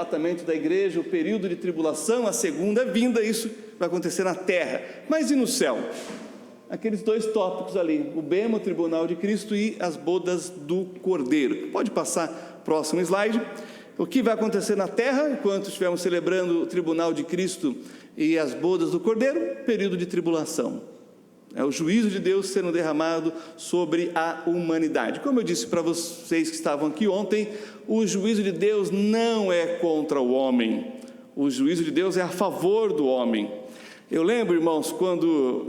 arrebatamento da igreja, o período de tribulação, a segunda vinda, isso vai acontecer na terra. Mas e no céu? Aqueles dois tópicos ali, o bema, o tribunal de Cristo, e as bodas do Cordeiro. Pode passar próximo slide. O que vai acontecer na terra, enquanto estivermos celebrando o tribunal de Cristo e as bodas do Cordeiro? Período de tribulação. É o juízo de Deus sendo derramado sobre a humanidade. Como eu disse para vocês que estavam aqui ontem, o juízo de Deus não é contra o homem. O juízo de Deus é a favor do homem. Eu lembro, irmãos, quando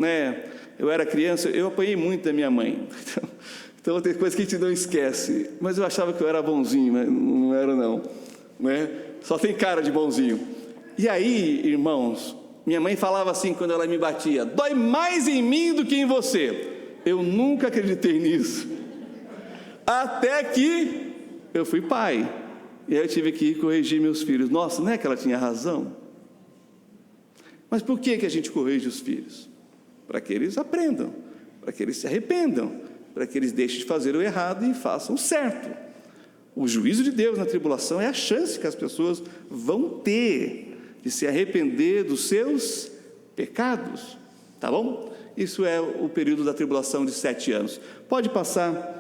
eu era criança, eu apanhei muito da minha mãe. Então tem coisa que a gente não esquece. Mas eu achava que eu era bonzinho, mas não era não. Só tem cara de bonzinho. E aí, irmãos, minha mãe falava assim quando ela me batia: dói mais em mim do que em você. Eu nunca acreditei nisso. Até que eu fui pai. E aí eu tive que corrigir meus filhos. Nossa, não é que ela tinha razão? Mas por que a gente corrige os filhos? Para que eles aprendam, para que eles se arrependam, para que eles deixem de fazer o errado e façam o certo. O juízo de Deus na tribulação é a chance que as pessoas vão ter de se arrepender dos seus pecados, tá bom? Isso é o período da tribulação de 7 anos. Pode passar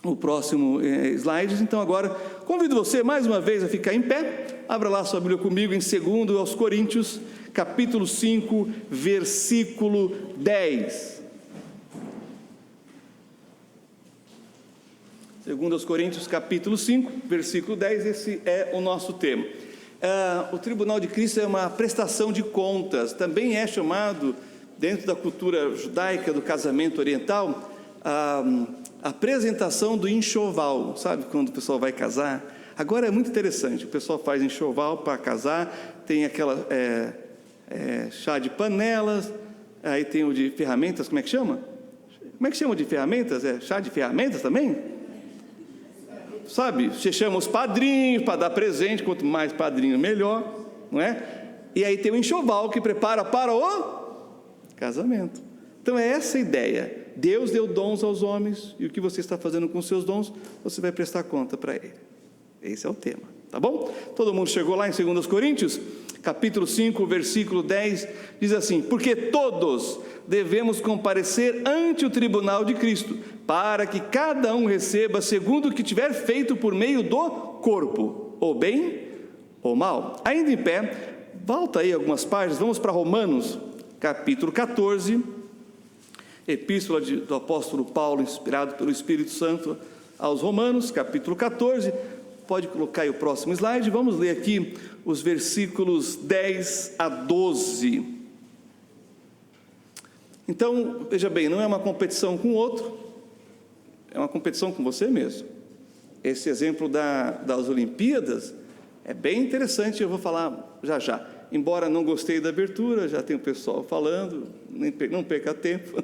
o próximo slide. Então agora convido você mais uma vez a ficar em pé. Abra lá sua Bíblia comigo em 2 Coríntios, capítulo 5, versículo 10. 2 Coríntios, capítulo 5, versículo 10, esse é o nosso tema. O tribunal de Cristo é uma prestação de contas, também é chamado, dentro da cultura judaica do casamento oriental, a apresentação do enxoval. Sabe quando o pessoal vai casar? Agora é muito interessante, o pessoal faz enxoval para casar, tem aquela chá de panelas, aí tem o de ferramentas, como é que chama? Como é que chama de ferramentas? É chá de ferramentas também? Sabe, você chama os padrinhos para dar presente, quanto mais padrinho melhor, não é? E aí tem o enxoval que prepara para o casamento. Então é essa a ideia. Deus deu dons aos homens, e o que você está fazendo com os seus dons, você vai prestar conta para Ele. Esse é o tema, tá bom? Todo mundo chegou lá em 2 Coríntios? Capítulo 5, versículo 10, diz assim: porque todos devemos comparecer ante o tribunal de Cristo, para que cada um receba segundo o que tiver feito por meio do corpo, ou bem ou mal. Ainda em pé, volta aí algumas páginas, vamos para Romanos, capítulo 14, epístola do apóstolo Paulo, inspirado pelo Espírito Santo aos Romanos, capítulo 14, pode colocar aí o próximo slide, vamos ler aqui os versículos 10 a 12. Então, veja bem, não é uma competição com o outro, é uma competição com você mesmo. Esse exemplo das Olimpíadas é bem interessante, eu vou falar já. Embora não gostei da abertura, já tem o pessoal falando, não perca tempo,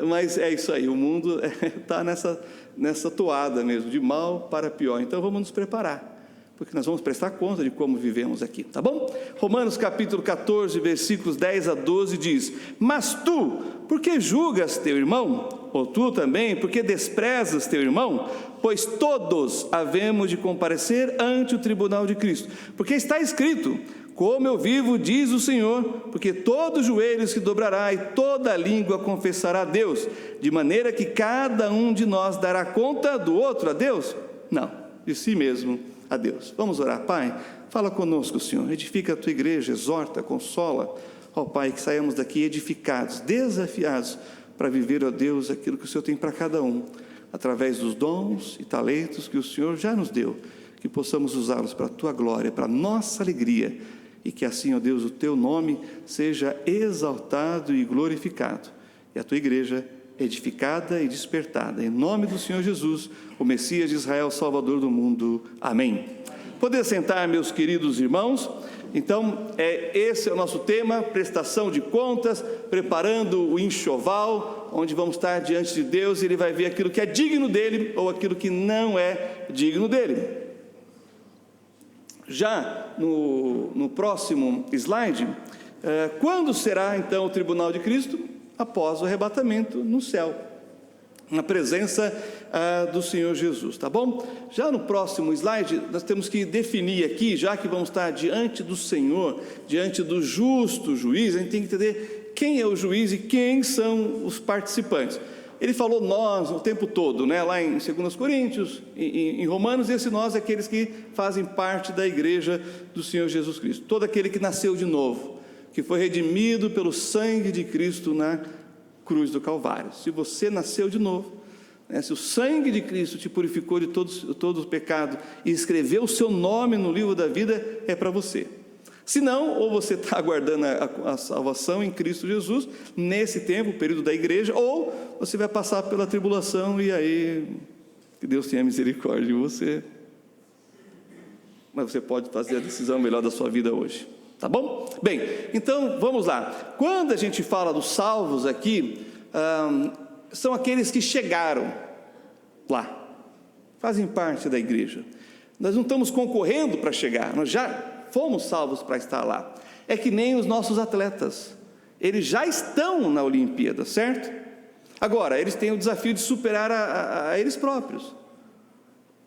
mas é isso aí, o mundo está nessa toada mesmo, de mal para pior. Então vamos nos preparar, porque nós vamos prestar conta de como vivemos aqui, tá bom? Romanos capítulo 14, versículos 10 a 12 diz: mas tu, por que julgas teu irmão? Ou tu também, por que desprezas teu irmão? Pois todos havemos de comparecer ante o tribunal de Cristo, porque está escrito: como eu vivo, diz o Senhor, porque todo joelho se dobrará e toda língua confessará a Deus, de maneira que cada um de nós dará conta do outro a Deus? Não, de si mesmo a Deus. Vamos orar. Pai, fala conosco, Senhor, edifica a tua igreja, exorta, consola, ó Pai, que saiamos daqui edificados, desafiados, para viver, ó Deus, aquilo que o Senhor tem para cada um, através dos dons e talentos que o Senhor já nos deu, que possamos usá-los para a tua glória, para a nossa alegria, e que assim, ó Deus, o teu nome seja exaltado e glorificado, e a tua igreja edificada e despertada, em nome do Senhor Jesus, o Messias de Israel, Salvador do mundo. Amém. Poder sentar, meus queridos irmãos. Então, esse é o nosso tema, prestação de contas, preparando o enxoval, onde vamos estar diante de Deus, e Ele vai ver aquilo que é digno dEle, ou aquilo que não é digno dEle. Já no próximo slide, quando será então o tribunal de Cristo? Após o arrebatamento no céu. na presença do Senhor Jesus, tá bom? Já no próximo slide, nós temos que definir aqui, já que vamos estar diante do Senhor, diante do justo juiz, a gente tem que entender quem é o juiz e quem são os participantes. Ele falou nós o tempo todo, né? Lá em 2 Coríntios, em Romanos, esse nós é aqueles que fazem parte da igreja do Senhor Jesus Cristo. Todo aquele que nasceu de novo, que foi redimido pelo sangue de Cristo na cruz do Calvário. Se você nasceu de novo, né? Se o sangue de Cristo te purificou de todo o pecado e escreveu o seu nome no livro da vida, é para você. Se não, ou você está aguardando a salvação em Cristo Jesus, nesse tempo, período da igreja, ou você vai passar pela tribulação e aí, que Deus tenha misericórdia de você. Mas você pode fazer a decisão melhor da sua vida hoje, tá bom? Bem, então vamos lá. Quando a gente fala dos salvos aqui, são aqueles que chegaram lá, fazem parte da igreja. Nós não estamos concorrendo para chegar, nós já fomos salvos para estar lá. É que nem os nossos atletas, eles já estão na Olimpíada, certo? Agora, eles têm o desafio de superar a eles próprios,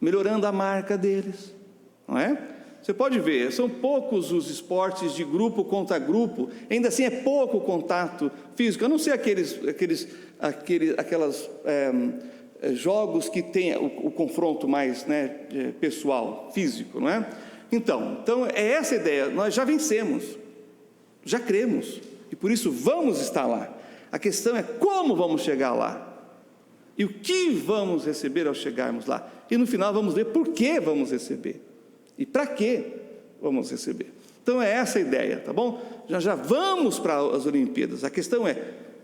melhorando a marca deles, não é? Você pode ver, são poucos os esportes de grupo contra grupo, ainda assim é pouco o contato físico, a não ser aqueles jogos que tem o confronto mais, né, pessoal, físico, não é? Então é essa a ideia, nós já vencemos, já cremos, e por isso vamos estar lá. A questão é como vamos chegar lá, e o que vamos receber ao chegarmos lá, e no final vamos ver por que vamos receber, e para que vamos receber. Então é essa a ideia, tá bom? Já vamos para as Olimpíadas, a questão é,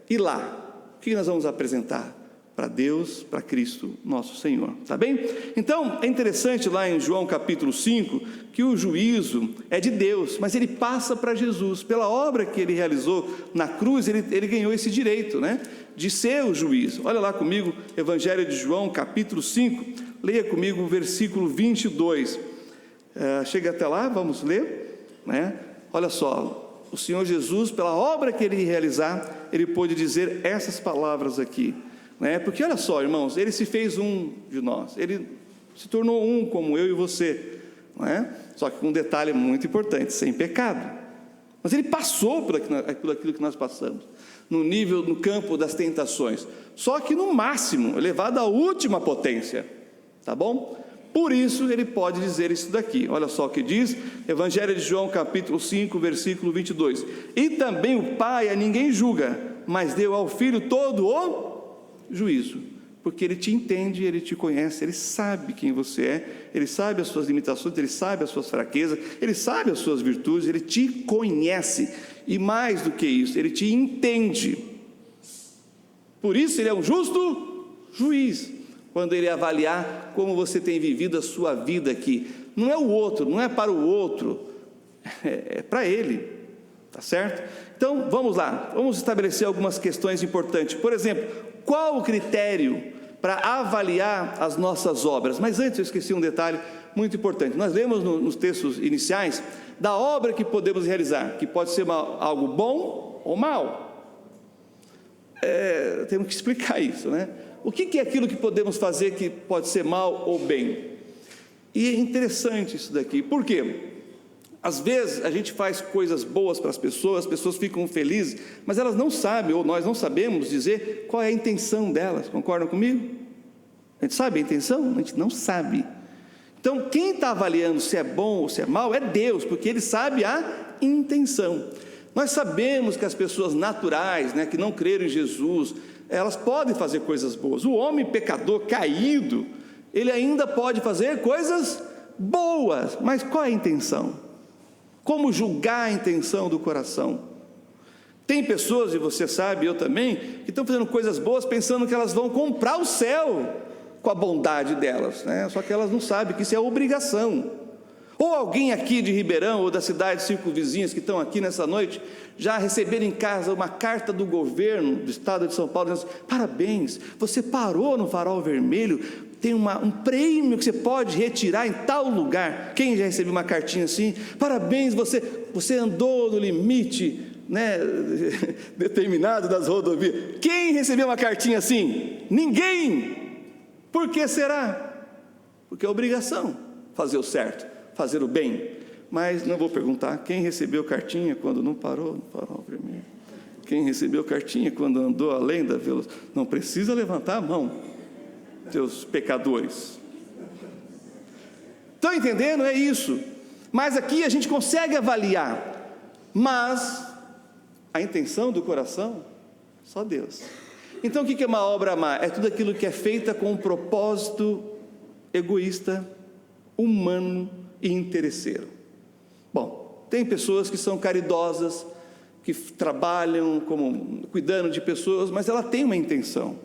e lá, o que nós vamos apresentar? Para Deus, para Cristo nosso Senhor, tá bem? Então, é interessante lá em João capítulo 5, que o juízo é de Deus, mas ele passa para Jesus, pela obra que ele realizou na cruz, ele ganhou esse direito, né? De ser o juiz. Olha lá comigo, Evangelho de João capítulo 5, leia comigo o versículo 22, chega até lá, vamos ler, né? Olha só, o Senhor Jesus, pela obra que ele realizar, ele pôde dizer essas palavras aqui, né? Porque olha só, irmãos, ele se fez um de nós, ele se tornou um como eu e você, não é? Só que com um detalhe muito importante, sem pecado, mas ele passou por aquilo que nós passamos, no campo das tentações, só que no máximo, elevado à última potência, tá bom? Por isso ele pode dizer isso daqui, olha só o que diz, Evangelho de João capítulo 5, versículo 22, e também o Pai a ninguém julga, mas deu ao Filho todo o juízo, porque ele te entende, ele te conhece, ele sabe quem você é, ele sabe as suas limitações, ele sabe as suas fraquezas, ele sabe as suas virtudes, ele te conhece, e mais do que isso, ele te entende. Por isso ele é um justo juiz, quando ele avaliar como você tem vivido a sua vida aqui. Não é o outro, não é para o outro, é para ele, tá certo? Então vamos lá, vamos estabelecer algumas questões importantes. Por exemplo, qual o critério para avaliar as nossas obras? Mas antes eu esqueci um detalhe muito importante. Nós lemos nos textos iniciais da obra que podemos realizar, que pode ser algo bom ou mal. Temos que explicar isso, né? O que é aquilo que podemos fazer que pode ser mal ou bem? E é interessante isso daqui, por quê? Às vezes a gente faz coisas boas para as pessoas ficam felizes, mas elas não sabem, ou nós não sabemos dizer qual é a intenção delas, concordam comigo? A gente sabe a intenção? A gente não sabe. Então quem está avaliando se é bom ou se é mal é Deus, porque Ele sabe a intenção. Nós sabemos que as pessoas naturais, né, que não creram em Jesus, elas podem fazer coisas boas. O homem pecador caído, ele ainda pode fazer coisas boas, mas qual é a intenção? Como julgar a intenção do coração? Tem pessoas, e você sabe, eu também, que estão fazendo coisas boas pensando que elas vão comprar o céu com a bondade delas, né? Só que elas não sabem que isso é obrigação. Ou alguém aqui de Ribeirão ou das cidades circunvizinhas que estão aqui nessa noite, já receberam em casa uma carta do governo do estado de São Paulo, dizendo: parabéns, você parou no farol vermelho, tem um prêmio que você pode retirar em tal lugar. Quem já recebeu uma cartinha assim? Parabéns, você andou no limite né, determinado das rodovias. Quem recebeu uma cartinha assim? Ninguém. Por que será? Porque é obrigação fazer o certo, fazer o bem. Mas não vou perguntar quem recebeu cartinha quando não parou primeiro. Quem recebeu cartinha quando andou além da velocidade. Não precisa levantar a mão, teus pecadores. Estão entendendo? É isso. Mas aqui a gente consegue avaliar. Mas a intenção do coração, só Deus. Então o que é uma obra má? É tudo aquilo que é feita com um propósito egoísta, humano e interesseiro. Bom, tem pessoas que são caridosas, que trabalham como cuidando de pessoas, mas ela tem uma intenção,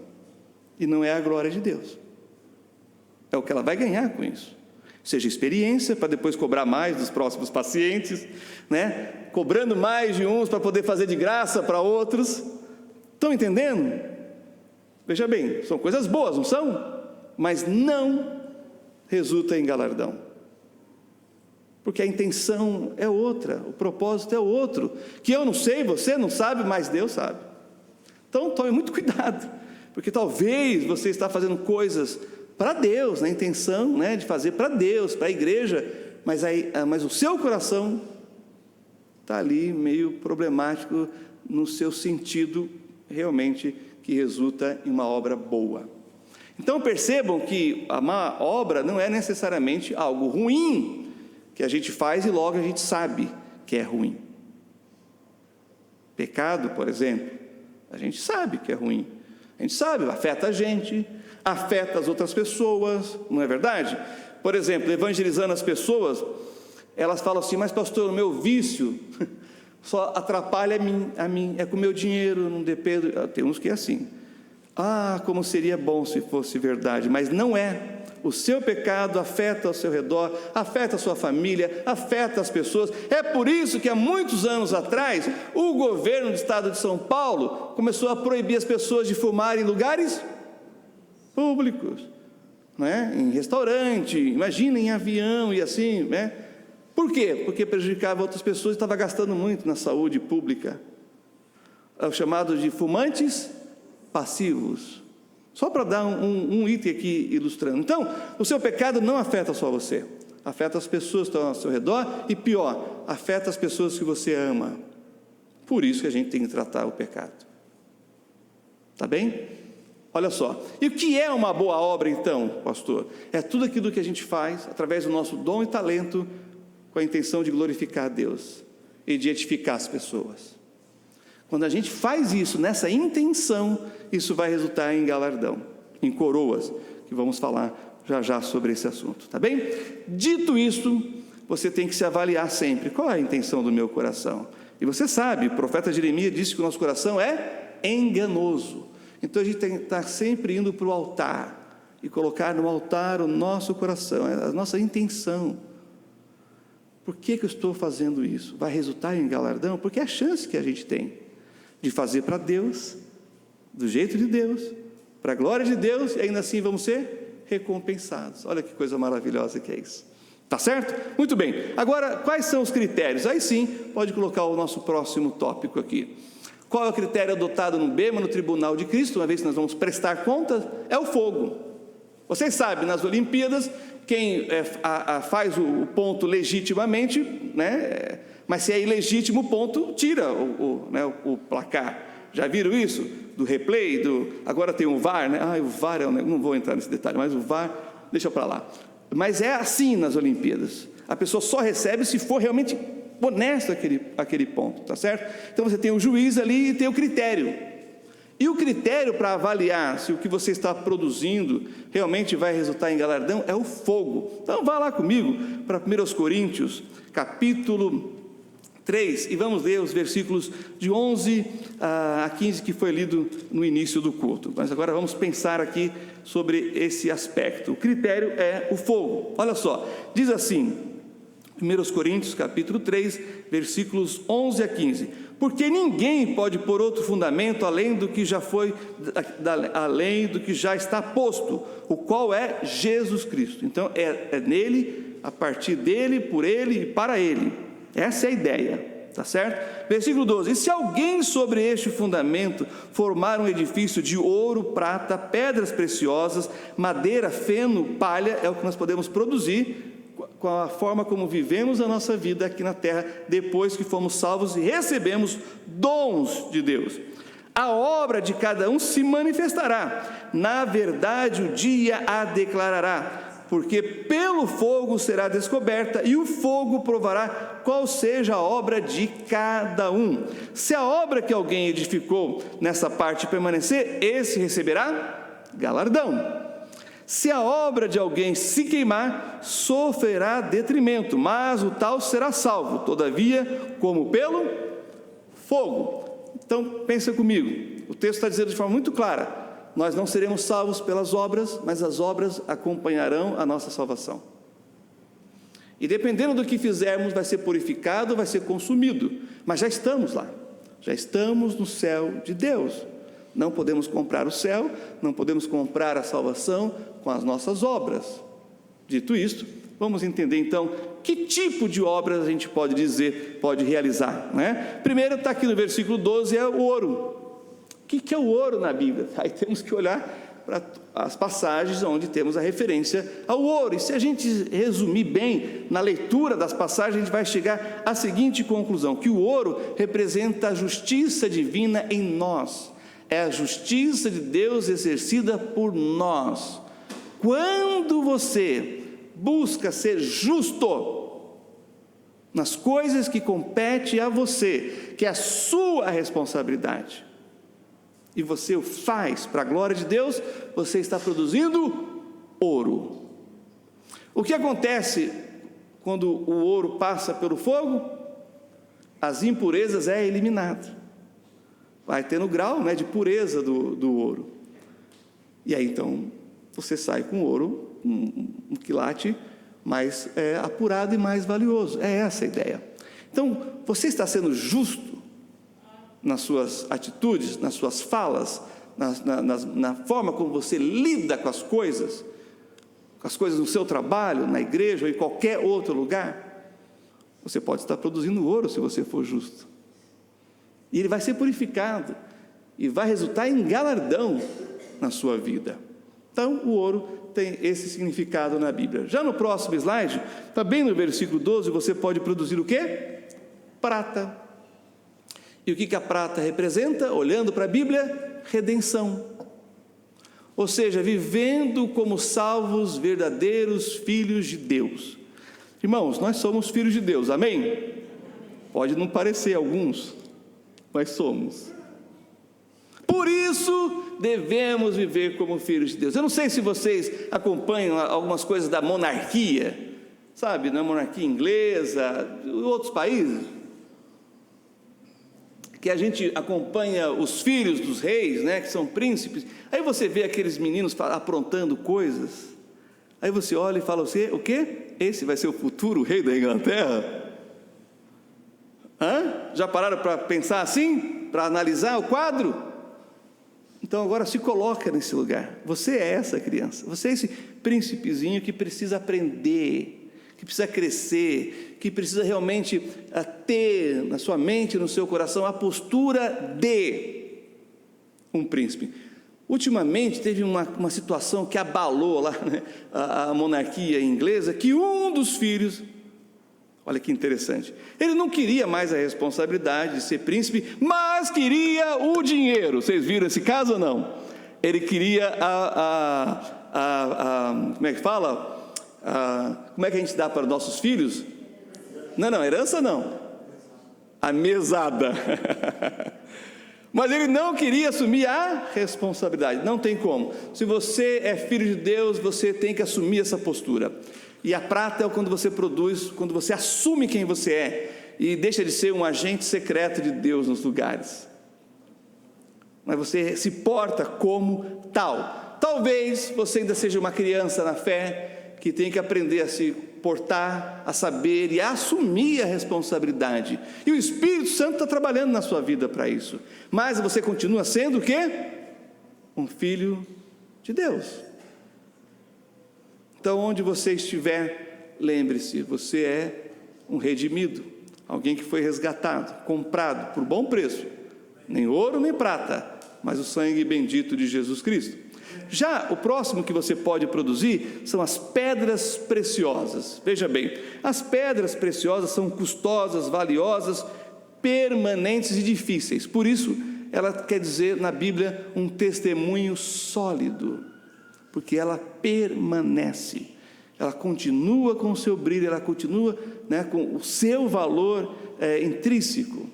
e não é a glória de Deus. É o que ela vai ganhar com isso. Seja experiência, para depois cobrar mais dos próximos pacientes, né? Cobrando mais de uns para poder fazer de graça para outros. Estão entendendo? Veja bem, são coisas boas, não são? Mas não resulta em galardão. Porque a intenção é outra, o propósito é outro, que eu não sei, você não sabe, mas Deus sabe. Então tome muito cuidado, porque talvez você está fazendo coisas para Deus, na intenção, né, de fazer para Deus, para a igreja, mas o seu coração está ali meio problemático no seu sentido realmente que resulta em uma obra boa. Então percebam que a má obra não é necessariamente algo ruim, que a gente faz e logo a gente sabe que é ruim. Pecado, por exemplo, a gente sabe que é ruim. A gente sabe, afeta a gente, afeta as outras pessoas, não é verdade? Por exemplo, evangelizando as pessoas, elas falam assim, mas pastor, o meu vício só atrapalha a mim, é com o meu dinheiro, não depende. Tem uns que é assim. Ah, como seria bom se fosse verdade, mas não é. O seu pecado afeta ao seu redor, afeta a sua família, afeta as pessoas. É por isso que há muitos anos atrás, o governo do estado de São Paulo começou a proibir as pessoas de fumar em lugares públicos, né? Em restaurante, imagina, em avião e assim, né? Por quê? Porque prejudicava outras pessoas e estava gastando muito na saúde pública. É o chamado de fumantes passivos. Só para dar um item aqui ilustrando. Então, o seu pecado não afeta só você, afeta as pessoas que estão ao seu redor e pior, afeta as pessoas que você ama. Por isso que a gente tem que tratar o pecado. Tá bem? Olha só. E o que é uma boa obra então, pastor? É tudo aquilo que a gente faz através do nosso dom e talento com a intenção de glorificar a Deus e de edificar as pessoas. Quando a gente faz isso nessa intenção, isso vai resultar em galardão, em coroas, que vamos falar já sobre esse assunto, tá bem? Dito isso, você tem que se avaliar sempre, qual é a intenção do meu coração? E você sabe, o profeta Jeremias disse que o nosso coração é enganoso, então a gente tem que estar sempre indo para o altar, e colocar no altar o nosso coração, a nossa intenção. Por que eu estou fazendo isso? Vai resultar em galardão? Porque é a chance que a gente tem de fazer para Deus, do jeito de Deus, para a glória de Deus, e ainda assim vamos ser recompensados. Olha que coisa maravilhosa que é isso. Tá certo? Muito bem. Agora, quais são os critérios? Aí sim, pode colocar o nosso próximo tópico aqui. Qual é o critério adotado no BEMA, no Tribunal de Cristo, uma vez que nós vamos prestar contas? É o fogo. Vocês sabem, nas Olimpíadas, quem faz o ponto legitimamente, né? Mas se é ilegítimo o ponto, tira o placar. Já viram isso? Do replay, agora tem o VAR, né? O VAR não vou entrar nesse detalhe, mas o VAR, deixa para lá. Mas é assim nas Olimpíadas. A pessoa só recebe se for realmente honesto aquele ponto, tá certo? Então você tem o juiz ali e tem o critério. E o critério para avaliar se o que você está produzindo realmente vai resultar em galardão é o fogo. Então vá lá comigo para 1 Coríntios, capítulo 3, e vamos ler os versículos de 11 a 15 que foi lido no início do culto. Mas agora vamos pensar aqui sobre esse aspecto. O critério é o fogo. Olha só, diz assim, 1 Coríntios capítulo 3, versículos 11 a 15. Porque ninguém pode pôr outro fundamento além do que já além do que já está posto, o qual é Jesus Cristo. Então é nele, a partir dele, por ele e para ele. Essa é a ideia, tá certo? Versículo 12: e se alguém sobre este fundamento formar um edifício de ouro, prata, pedras preciosas, madeira, feno, palha, é o que nós podemos produzir com a forma como vivemos a nossa vida aqui na terra, depois que fomos salvos e recebemos dons de Deus. A obra de cada um se manifestará, na verdade o dia a declarará, porque pelo fogo será descoberta, e o fogo provará qual seja a obra de cada um. Se a obra que alguém edificou nessa parte permanecer, esse receberá galardão. Se a obra de alguém se queimar, sofrerá detrimento, mas o tal será salvo, todavia, como pelo fogo. Então, pensa comigo, o texto está dizendo de forma muito clara: nós não seremos salvos pelas obras, mas as obras acompanharão a nossa salvação. E dependendo do que fizermos, vai ser purificado, vai ser consumido, mas já estamos lá, já estamos no céu de Deus. Não podemos comprar o céu, não podemos comprar a salvação com as nossas obras. Dito isto, vamos entender então que tipo de obras a gente pode dizer, pode realizar, né? Primeiro está aqui no versículo 12, é o ouro. O que é o ouro na Bíblia? Aí temos que olhar para as passagens onde temos a referência ao ouro. E se a gente resumir bem na leitura das passagens, a gente vai chegar à seguinte conclusão: que o ouro representa a justiça divina em nós. É a justiça de Deus exercida por nós. Quando você busca ser justo nas coisas que competem a você, que é a sua responsabilidade, e você o faz para a glória de Deus, você está produzindo ouro. O que acontece quando o ouro passa pelo fogo? As impurezas é eliminado. Vai tendo grau, né, de pureza do ouro. E aí então você sai com ouro, um quilate mais apurado e mais valioso. É essa a ideia. Então, você está sendo justo nas suas atitudes, nas suas falas, na forma como você lida com as coisas no seu trabalho, na igreja ou em qualquer outro lugar. Você pode estar produzindo ouro se você for justo. E ele vai ser purificado e vai resultar em galardão na sua vida. Então, o ouro tem esse significado na Bíblia. Já no próximo slide, também no versículo 12, você pode produzir o quê? Prata. E o que a prata representa? Olhando para a Bíblia, redenção. Ou seja, vivendo como salvos, verdadeiros filhos de Deus. Irmãos, nós somos filhos de Deus, amém? Pode não parecer alguns, mas somos. Por isso devemos viver como filhos de Deus. Eu não sei se vocês acompanham algumas coisas da monarquia, sabe, na monarquia inglesa, outros países, que a gente acompanha os filhos dos reis, né, que são príncipes. Aí você vê aqueles meninos aprontando coisas, aí você olha e fala: o quê? Esse vai ser o futuro rei da Inglaterra? Já pararam para pensar assim? Para analisar o quadro? Então agora se coloca nesse lugar. Você é essa criança, você é esse príncipezinho que precisa aprender, que precisa crescer, que precisa realmente ter na sua mente, no seu coração, a postura de um príncipe. Ultimamente teve uma situação que abalou lá, né, a monarquia inglesa, que um dos filhos, olha que interessante, ele não queria mais a responsabilidade de ser príncipe, mas queria o dinheiro. Vocês viram esse caso ou não? Ele queria como é que fala? Como é que a gente dá para os nossos filhos? Não, herança não. A mesada. Mas ele não queria assumir a responsabilidade. Não tem como. Se você é filho de Deus, você tem que assumir essa postura. E a prata é quando você produz, quando você assume quem você é e deixa de ser um agente secreto de Deus nos lugares. Mas você se porta como tal. Talvez você ainda seja uma criança na fé que tem que aprender a se portar, a saber e a assumir a responsabilidade. E o Espírito Santo está trabalhando na sua vida para isso. Mas você continua sendo o quê? Um filho de Deus. Então, onde você estiver, lembre-se, você é um redimido, alguém que foi resgatado, comprado por bom preço, nem ouro nem prata, mas o sangue bendito de Jesus Cristo. Já o próximo que você pode produzir são as pedras preciosas. Veja bem, as pedras preciosas são custosas, valiosas, permanentes e difíceis. Por isso, ela quer dizer na Bíblia um testemunho sólido, porque ela permanece, ela continua com o seu brilho, ela continua, né, com o seu valor intrínseco.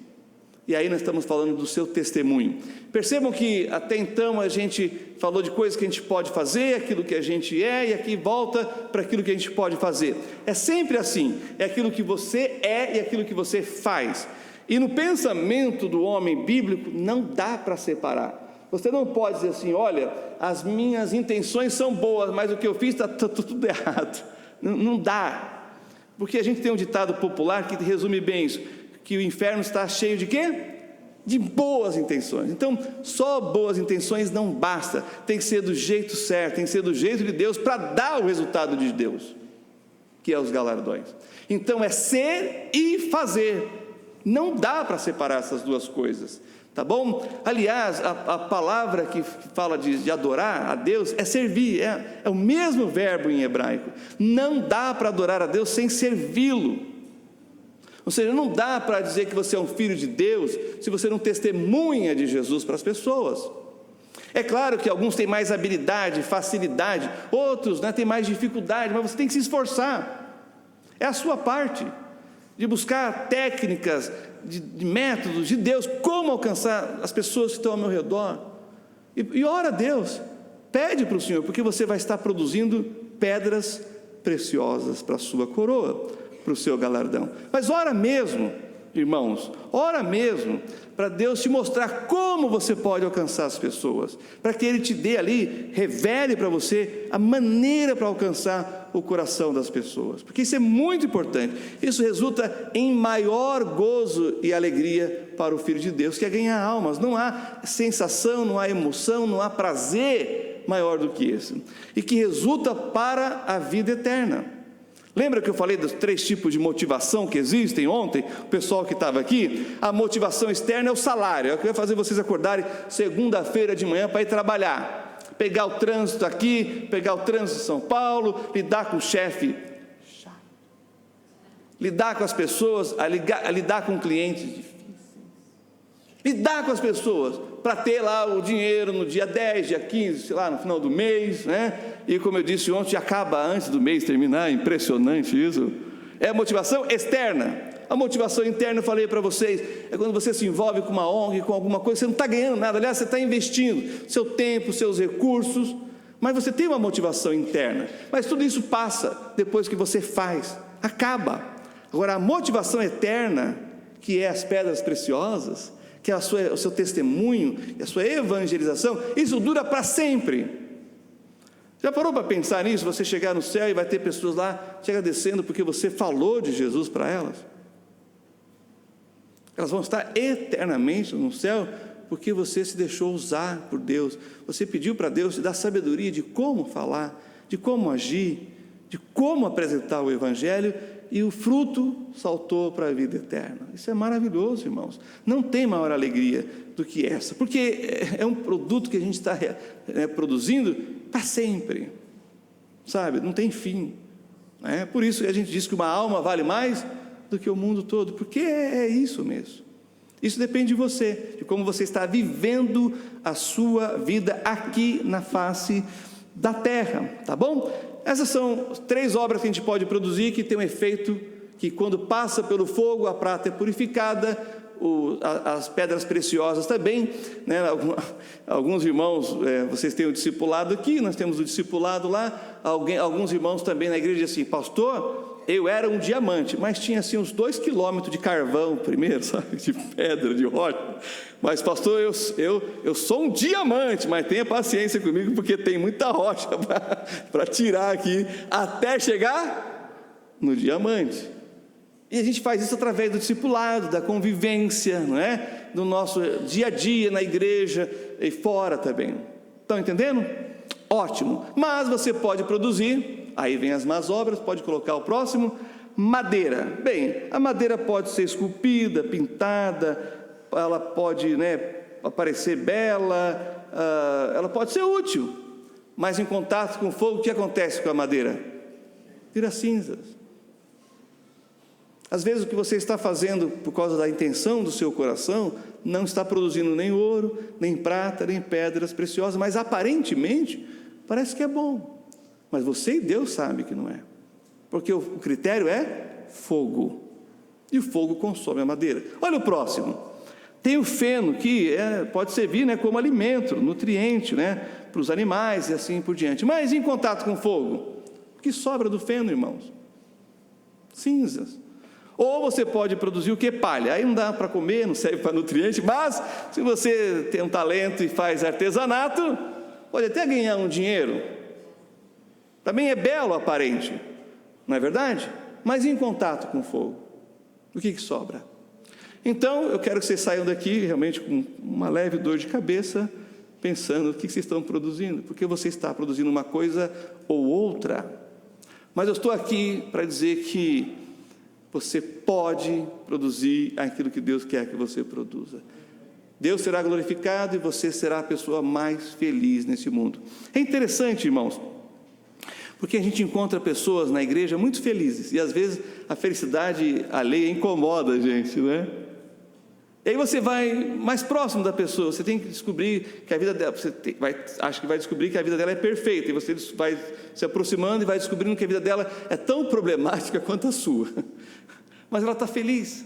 E aí nós estamos falando do seu testemunho. Percebam que até então a gente falou de coisas que a gente pode fazer, aquilo que a gente é, e aqui volta para aquilo que a gente pode fazer. É sempre assim, é aquilo que você é e aquilo que você faz. E no pensamento do homem bíblico não dá para separar. Você não pode dizer assim, olha, as minhas intenções são boas, mas o que eu fiz está tudo errado. Não dá. Porque a gente tem um ditado popular que resume bem isso, que o inferno está cheio de quê? De boas intenções. Então, só boas intenções não basta, tem que ser do jeito certo, tem que ser do jeito de Deus, para dar o resultado de Deus, que é os galardões. Então, é ser e fazer, não dá para separar essas duas coisas, tá bom? Aliás, a palavra que fala de adorar a Deus é servir, é o mesmo verbo em hebraico. Não dá para adorar a Deus sem servi-lo. Ou seja, não dá para dizer que você é um filho de Deus se você não testemunha de Jesus para as pessoas. É claro que alguns têm mais habilidade, facilidade, outros, né, têm mais dificuldade, mas você tem que se esforçar. É a sua parte de buscar técnicas, de métodos de Deus, como alcançar as pessoas que estão ao meu redor. E ora a Deus, pede para o Senhor, porque você vai estar produzindo pedras preciosas para a sua coroa, para o seu galardão. Mas ora mesmo, irmãos, ora mesmo para Deus te mostrar como você pode alcançar as pessoas, para que Ele te dê ali, revele para você a maneira para alcançar o coração das pessoas, porque isso é muito importante. Isso resulta em maior gozo e alegria para o Filho de Deus, que é ganhar almas. Não há sensação, não há emoção, não há prazer maior do que esse, e que resulta para a vida eterna. Lembra que eu falei dos 3 tipos de motivação que existem ontem? O pessoal que estava aqui, a motivação externa é o salário, é o que vai fazer vocês acordarem segunda-feira de manhã para ir trabalhar, pegar o trânsito aqui, pegar o trânsito de São Paulo, lidar com o chefe, lidar com as pessoas, lidar com clientes difíceis, lidar com as pessoas, para ter lá o dinheiro no dia 10, dia 15, sei lá, no final do mês, né? E como eu disse ontem, acaba antes do mês terminar, impressionante isso. É a motivação externa. A motivação interna, eu falei para vocês, é quando você se envolve com uma ONG, com alguma coisa, você não está ganhando nada, aliás, você está investindo seu tempo, seus recursos, mas você tem uma motivação interna. Mas tudo isso passa depois que você faz, acaba. Agora, a motivação eterna, que é as pedras preciosas, que é o seu testemunho, a sua evangelização, isso dura para sempre. Já parou para pensar nisso? Você chegar no céu e vai ter pessoas lá te agradecendo porque você falou de Jesus para elas? Elas vão estar eternamente no céu porque você se deixou usar por Deus. Você pediu para Deus te dar sabedoria de como falar, de como agir, de como apresentar o Evangelho, e o fruto saltou para a vida eterna. Isso é maravilhoso, irmãos. Não tem maior alegria do que essa, porque é um produto que a gente está produzindo para sempre, sabe? Não tem fim. Por isso que a gente diz que uma alma vale mais do que o mundo todo, porque é isso mesmo. Isso depende de você, de como você está vivendo a sua vida aqui na face da terra, tá bom? Essas são 3 obras que a gente pode produzir, que tem um efeito que quando passa pelo fogo, a prata é purificada, as pedras preciosas também, né? Alguns irmãos, vocês têm o discipulado aqui, nós temos o discipulado lá, alguns irmãos também na igreja dizem assim, pastor, eu era um diamante, mas tinha assim uns 2 quilômetros de carvão primeiro, sabe, de pedra, de rocha, mas pastor, eu sou um diamante, mas tenha paciência comigo, porque tem muita rocha para tirar aqui, até chegar no diamante. E a gente faz isso através do discipulado, da convivência, não é? Do nosso dia a dia na igreja e fora também. Estão entendendo? Ótimo. Mas você pode produzir, aí vem as más obras, pode colocar o próximo, madeira. Bem, a madeira pode ser esculpida, pintada, ela pode, parecer bela, ela pode ser útil, mas em contato com o fogo, o que acontece com a madeira? Vira cinzas. Às vezes o que você está fazendo por causa da intenção do seu coração não está produzindo nem ouro, nem prata, nem pedras preciosas, mas aparentemente parece que é bom. Mas você e Deus sabem que não é. Porque o critério é fogo. E o fogo consome a madeira. Olha o próximo. Tem o feno, que pode servir como alimento, nutriente, para os animais e assim por diante. Mas em contato com o fogo, o que sobra do feno, irmãos? Cinzas. Ou você pode produzir o que? Palha. Aí não dá para comer, não serve para nutriente, mas se você tem um talento e faz artesanato, pode até ganhar um dinheiro. Também é belo aparente, não é verdade? Mas em contato com o fogo, o que sobra? Então, eu quero que vocês saiam daqui realmente com uma leve dor de cabeça, pensando o que vocês estão produzindo, porque você está produzindo uma coisa ou outra. Mas eu estou aqui para dizer que você pode produzir aquilo que Deus quer que você produza. Deus será glorificado e você será a pessoa mais feliz nesse mundo. É interessante, irmãos, porque a gente encontra pessoas na igreja muito felizes, e às vezes a felicidade alheia incomoda a gente, E aí você vai mais próximo da pessoa, você tem que descobrir que a vida dela, acha que vai descobrir que a vida dela é perfeita, e você vai se aproximando e vai descobrindo que a vida dela é tão problemática quanto a sua, mas ela está feliz.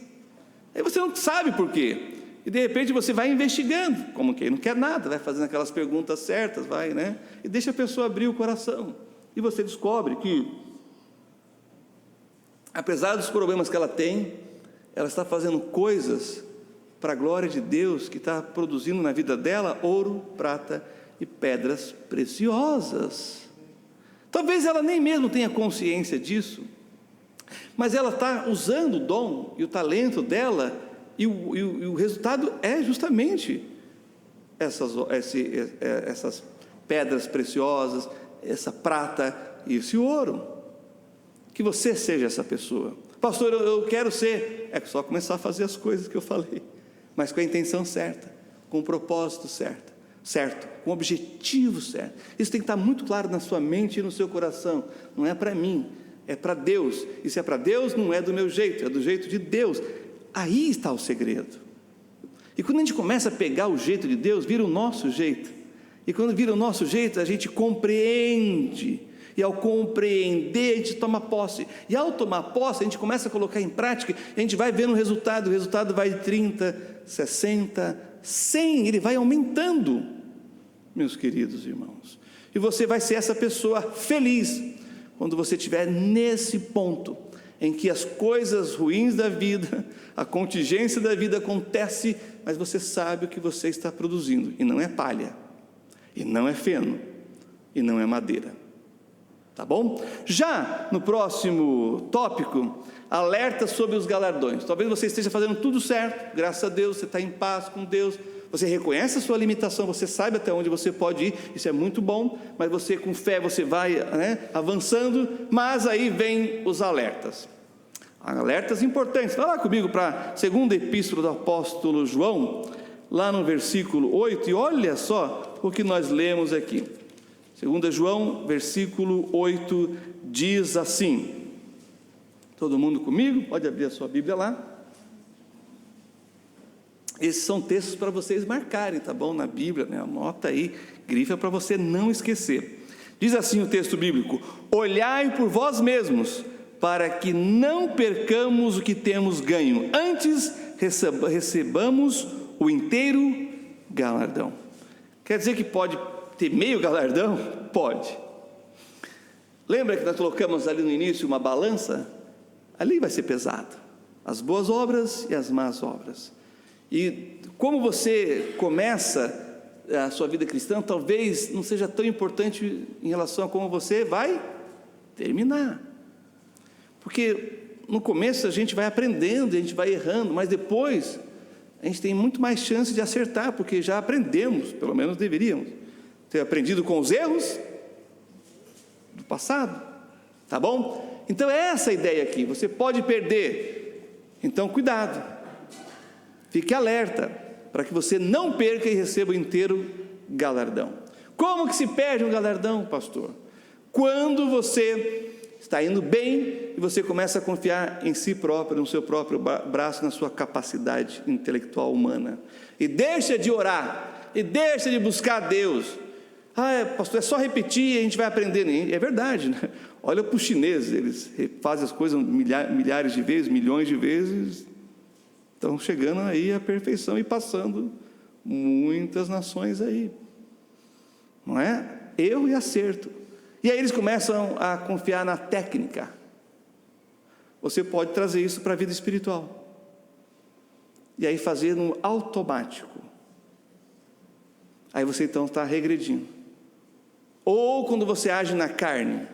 Aí você não sabe por quê, e de repente você vai investigando, como quem não quer nada, vai fazendo aquelas perguntas certas, e deixa a pessoa abrir o coração, e você descobre que, apesar dos problemas que ela tem, ela está fazendo coisas para a glória de Deus, que está produzindo na vida dela ouro, prata e pedras preciosas. Talvez ela nem mesmo tenha consciência disso, mas ela está usando o dom e o talento dela, e o resultado é justamente essas pedras preciosas, essa prata e esse ouro. Que você seja essa pessoa. Pastor, eu quero ser. É só começar a fazer as coisas que eu falei, mas com a intenção certa, com o propósito certo, com o objetivo certo. Isso tem que estar muito claro na sua mente e no seu coração. Não é para mim, é para Deus. E se é para Deus, não é do meu jeito, é do jeito de Deus. Aí está o segredo. E quando a gente começa a pegar o jeito de Deus, vira o nosso jeito. E quando vira o nosso jeito, a gente compreende. E ao compreender, a gente toma posse. E ao tomar posse, a gente começa a colocar em prática, e a gente vai vendo o resultado vai de 30, 60, 100, ele vai aumentando, meus queridos irmãos. E você vai ser essa pessoa feliz, quando você estiver nesse ponto, em que as coisas ruins da vida, a contingência da vida acontece, mas você sabe o que você está produzindo, e não é palha, e não é feno, e não é madeira. Tá bom? Já no próximo tópico, alerta sobre os galardões. Talvez você esteja fazendo tudo certo, graças a Deus, você está em paz com Deus, você reconhece a sua limitação, você sabe até onde você pode ir, isso é muito bom, mas você com fé, você vai avançando, mas aí vem os alertas. Alertas importantes. Vai lá comigo para a segunda epístola do apóstolo João, lá no versículo 8, e olha só o que nós lemos aqui. 2 João, versículo 8, diz assim, todo mundo comigo? Pode abrir a sua Bíblia lá. Esses são textos para vocês marcarem, tá bom? Na Bíblia, anota aí, grifa para você não esquecer. Diz assim o texto bíblico: olhai por vós mesmos, para que não percamos o que temos ganho, antes recebamos o inteiro galardão. Quer dizer que pode ter meio galardão? Pode. Lembra que nós colocamos ali no início uma balança? Ali vai ser pesado, as boas obras e as más obras. E como você começa a sua vida cristã, talvez não seja tão importante em relação a como você vai terminar, porque no começo a gente vai aprendendo, a gente vai errando, mas depois a gente tem muito mais chance de acertar, porque já aprendemos, pelo menos deveríamos ter aprendido com os erros do passado, tá bom? Então é essa a ideia aqui, você pode perder, então cuidado, fique alerta, para que você não perca e receba o inteiro galardão. Como que se perde um galardão, pastor? Quando você está indo bem e você começa a confiar em si próprio, no seu próprio braço, na sua capacidade intelectual humana, e deixa de orar, e deixa de buscar Deus. Pastor, é só repetir e a gente vai aprender. É verdade, né? Olha para os chineses, eles fazem as coisas milhares de vezes, milhões de vezes, estão chegando aí à perfeição e passando muitas nações aí, não é? Erro e acerto. E aí eles começam a confiar na técnica. Você pode trazer isso para a vida espiritual, e aí fazer no automático. Aí você então está regredindo. Ou quando você age na carne,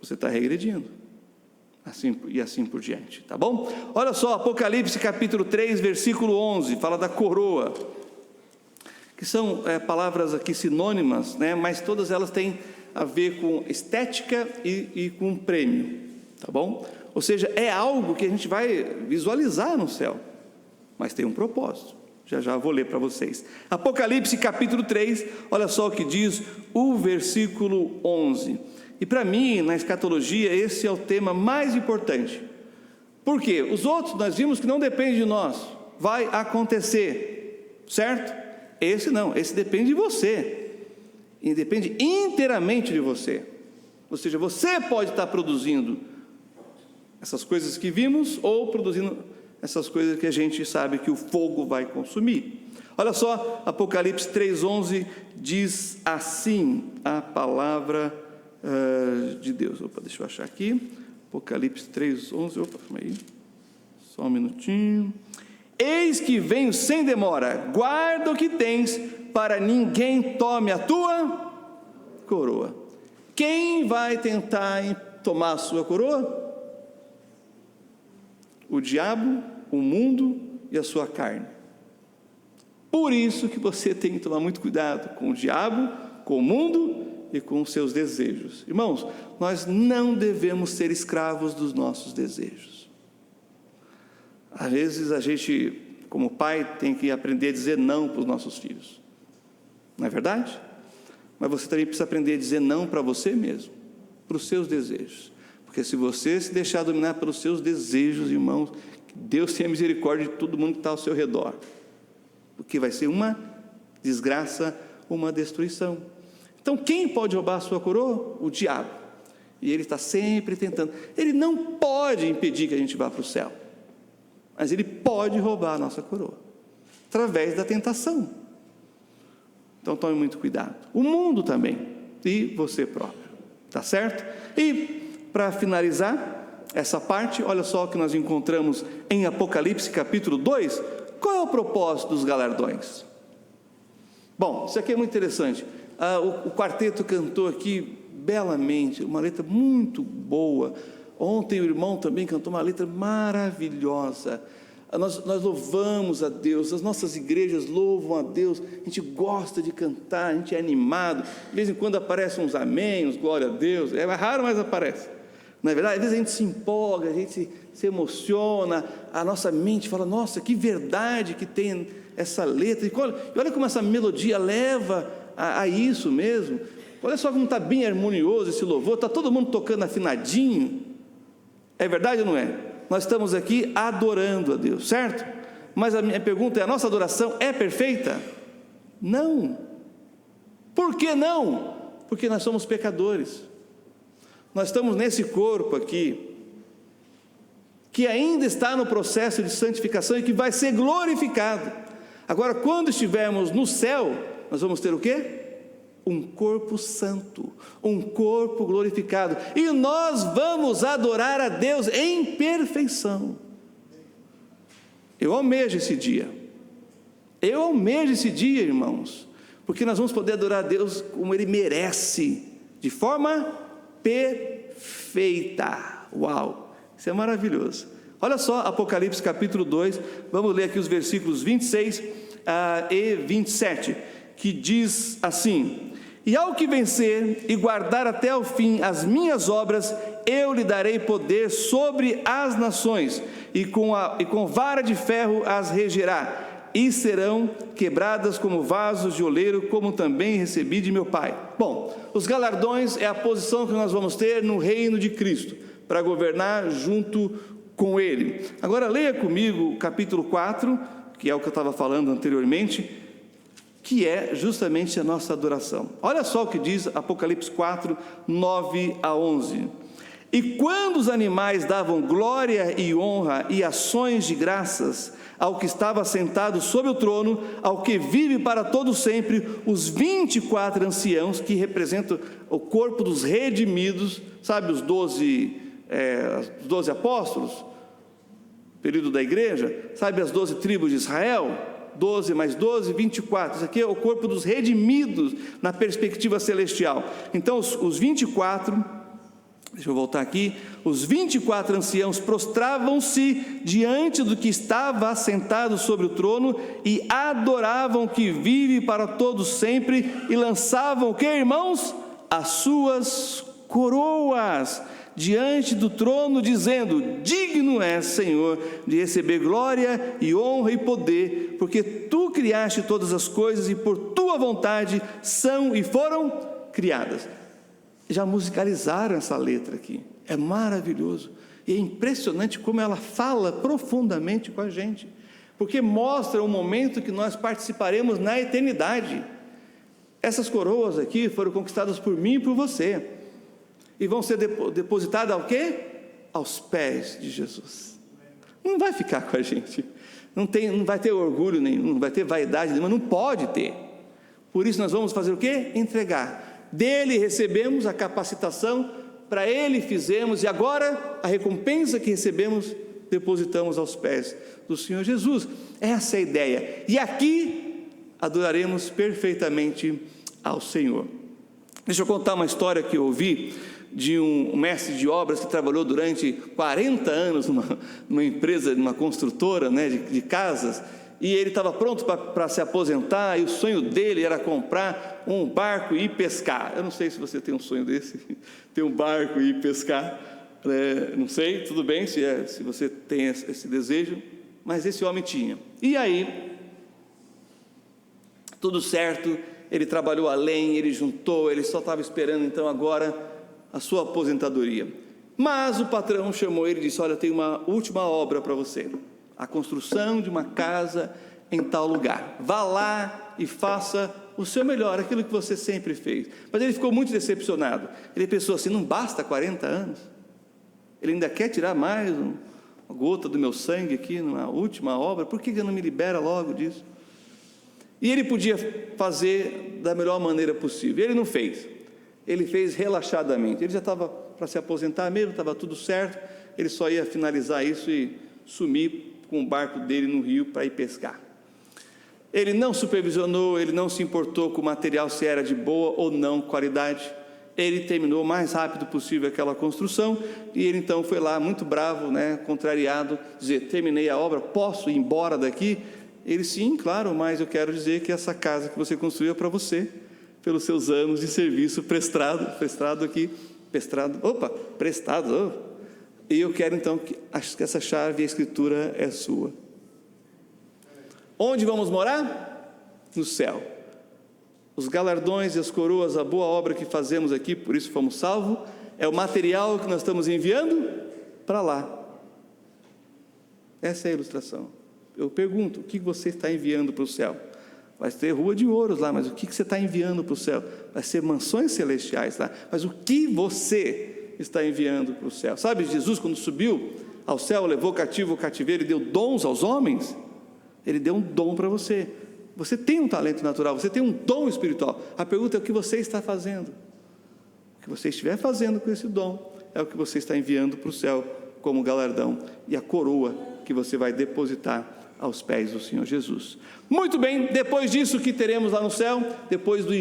você está regredindo, assim por diante, tá bom? Olha só, Apocalipse capítulo 3, versículo 11, fala da coroa, que são palavras aqui sinônimas, né? Mas todas elas têm a ver com estética e com prêmio, tá bom? Ou seja, é algo que a gente vai visualizar no céu, mas tem um propósito. Já vou ler para vocês. Apocalipse capítulo 3, olha só o que diz o versículo 11. E para mim, na escatologia, esse é o tema mais importante. Por quê? Os outros nós vimos que não depende de nós, vai acontecer, certo? Esse não, esse depende de você, e depende inteiramente de você. Ou seja, você pode estar produzindo essas coisas que vimos, ou produzindo essas coisas que a gente sabe que o fogo vai consumir. Olha só, Apocalipse 3:11 diz assim a palavra de Deus. Deixa eu achar aqui. Apocalipse 3:11. Calma aí. Só um minutinho. Eis que venho sem demora, guarda o que tens, para ninguém tome a tua coroa. Quem vai tentar tomar a sua coroa? O diabo, o mundo e a sua carne. Por isso que você tem que tomar muito cuidado com o diabo, com o mundo e com os seus desejos. Irmãos, nós não devemos ser escravos dos nossos desejos. Às vezes a gente, como pai, tem que aprender a dizer não para os nossos filhos. Não é verdade? Mas você também precisa aprender a dizer não para você mesmo, para os seus desejos. Porque se você se deixar dominar pelos seus desejos, irmãos, que Deus tenha misericórdia de todo mundo que está ao seu redor. Porque vai ser uma desgraça, uma destruição. Então quem pode roubar a sua coroa? O diabo. E ele está sempre tentando. Ele não pode impedir que a gente vá para o céu, mas ele pode roubar a nossa coroa, através da tentação. Então tome muito cuidado. O mundo também, e você próprio, tá certo? E para finalizar essa parte, olha só o que nós encontramos em Apocalipse capítulo 2. Qual é o propósito dos galardões? Bom, isso aqui é muito interessante. O quarteto cantou aqui belamente, uma letra muito boa. Ontem o irmão também cantou uma letra maravilhosa. Nós louvamos a Deus, as nossas igrejas louvam a Deus, a gente gosta de cantar, a gente é animado. De vez em quando aparecem uns amém, uns glória a Deus, é raro, mas aparece. Não é verdade? Às vezes a gente se empolga, a gente se emociona, a nossa mente fala, nossa, que verdade que tem essa letra. E olha como essa melodia leva a isso mesmo. Olha só como está bem harmonioso esse louvor, está todo mundo tocando afinadinho. É verdade ou não é? Nós estamos aqui adorando a Deus, certo? Mas a minha pergunta é, a nossa adoração é perfeita? Não. Por que não? Porque nós somos pecadores. Nós estamos nesse corpo aqui, que ainda está no processo de santificação e que vai ser glorificado. Agora, quando estivermos no céu, nós vamos ter o quê? Um corpo santo, um corpo glorificado, e nós vamos adorar a Deus em perfeição. Eu almejo esse dia, irmãos, porque nós vamos poder adorar a Deus como Ele merece, de forma perfeita. Uau, isso é maravilhoso. Olha só, Apocalipse capítulo 2, vamos ler aqui os versículos 26 e 27, que diz assim: E ao que vencer e guardar até o fim as minhas obras, eu lhe darei poder sobre as nações, e com vara de ferro as regerá, e serão quebradas como vasos de oleiro, como também recebi de meu Pai. Bom, os galardões é a posição que nós vamos ter no reino de Cristo, para governar junto com Ele. Agora leia comigo o capítulo 4, que é o que eu estava falando anteriormente, que é justamente a nossa adoração. Olha só o que diz Apocalipse 4, 9 a 11. E quando os animais davam glória e honra e ações de graças ao que estava sentado sobre o trono, ao que vive para todo sempre, os 24 anciãos, que representam o corpo dos redimidos, sabe, os 12 apóstolos, período da igreja, sabe, as 12 tribos de Israel, 12 mais 12, 24, isso aqui é o corpo dos redimidos na perspectiva celestial. Então os 24, deixa eu voltar aqui, os 24 anciãos prostravam-se diante do que estava assentado sobre o trono e adoravam o que vive para todos sempre e lançavam o que, irmãos? As suas coroas diante do trono, dizendo: digno és, Senhor, de receber glória e honra e poder, porque tu criaste todas as coisas e por tua vontade são e foram criadas. Já musicalizaram essa letra aqui, é maravilhoso, e é impressionante como ela fala profundamente com a gente, porque mostra o momento que nós participaremos na eternidade. Essas coroas aqui foram conquistadas por mim e por você, e vão ser depositadas ao quê? Aos pés de Jesus. Não vai ficar com a gente, não vai ter orgulho nenhum, não vai ter vaidade nenhuma, não pode ter. Por isso nós vamos fazer o quê? Entregar. Dele recebemos a capacitação, para ele fizemos, e agora a recompensa que recebemos, depositamos aos pés do Senhor Jesus. Essa é a ideia. E aqui adoraremos perfeitamente ao Senhor. Deixa eu contar uma história que eu ouvi de um mestre de obras que trabalhou durante 40 anos numa empresa, numa construtora, né, de casas, e ele estava pronto para se aposentar, e o sonho dele era comprar um barco e ir pescar. Eu não sei se você tem um sonho desse, ter um barco e ir pescar, não sei, tudo bem se você tem esse desejo, mas esse homem tinha. E aí, tudo certo, ele trabalhou além, ele juntou, ele só estava esperando então agora a sua aposentadoria. Mas o patrão chamou ele e disse: olha, tem uma última obra para você, a construção de uma casa em tal lugar, vá lá e faça o seu melhor, aquilo que você sempre fez. Mas ele ficou muito decepcionado, ele pensou assim: não basta 40 anos, ele ainda quer tirar mais uma gota do meu sangue aqui, numa última obra, por que ele não me libera logo disso? E ele podia fazer da melhor maneira possível, ele não fez, ele fez relaxadamente, ele já estava para se aposentar mesmo, estava tudo certo, ele só ia finalizar isso e sumir com o barco dele no rio para ir pescar. Ele não supervisionou, ele não se importou com o material, se era de boa ou não qualidade. Ele terminou o mais rápido possível aquela construção, e ele então foi lá muito bravo, contrariado, dizer: terminei a obra, posso ir embora daqui? Ele: sim, claro, mas eu quero dizer que essa casa que você construiu é para você, pelos seus anos de serviço prestado, e eu quero então que essa chave e a escritura é sua. Onde vamos morar? No céu. Os galardões e as coroas, a boa obra que fazemos aqui, por isso fomos salvos, é o material que nós estamos enviando para lá. Essa é a ilustração. Eu pergunto: o que você está enviando para o céu? Vai ter rua de ouros lá, mas o que você está enviando para o céu? Vai ser mansões celestiais lá, mas o que você está enviando para o céu? Sabe, Jesus, quando subiu ao céu, levou cativo o cativeiro e deu dons aos homens. Ele deu um dom para você. Você tem um talento natural, você tem um dom espiritual. A pergunta é: o que você está fazendo? O que você estiver fazendo com esse dom é o que você está enviando para o céu como galardão, e a coroa que você vai depositar aos pés do Senhor Jesus. Muito bem, depois disso, o que teremos lá no céu? Depois do